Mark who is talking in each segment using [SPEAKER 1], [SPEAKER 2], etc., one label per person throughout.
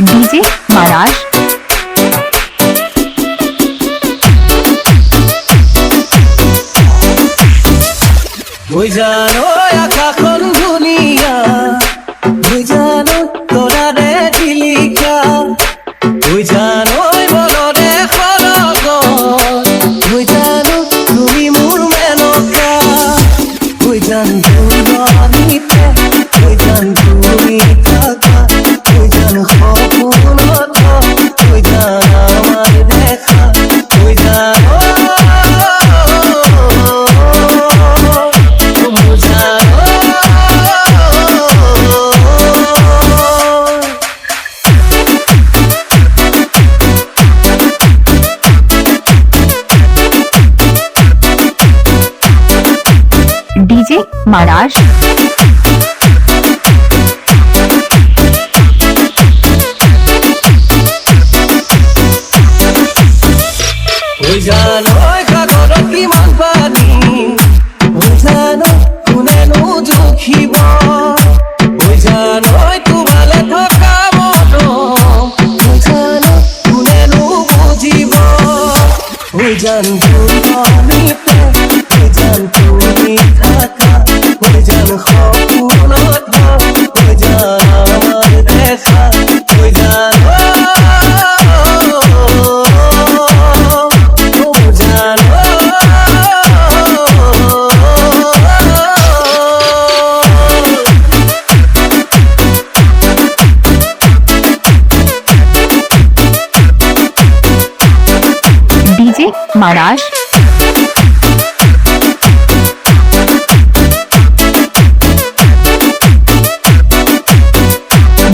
[SPEAKER 1] DJ महाराज
[SPEAKER 2] ওই জানো আকাখন দুনিয়া ওই জানো তোরারে দিলিকা ওই জানো মনরে খরগ ওই জানো তুমি মোর মেনকা ওই জান দুনিতে ওই জান তুমি থাকা ওই জান সপনত ওই জান আমার দেখা ওই জানো
[SPEAKER 1] डीजे महाराज
[SPEAKER 2] ওই জানো কাগর কিমান পানী ওই জানো কোনেনো জুখিব ওই জানো তোমালে থকা মন ওই জানো কোনেনো বুজিব ওই জান দুনিতে ওই জান তুমি থাকা ওই জান সপনত ওই জান আমার দেখা ওই জান
[SPEAKER 1] डीजे महाराज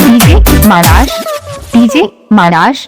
[SPEAKER 1] डीजे महाराज डीजे महाराज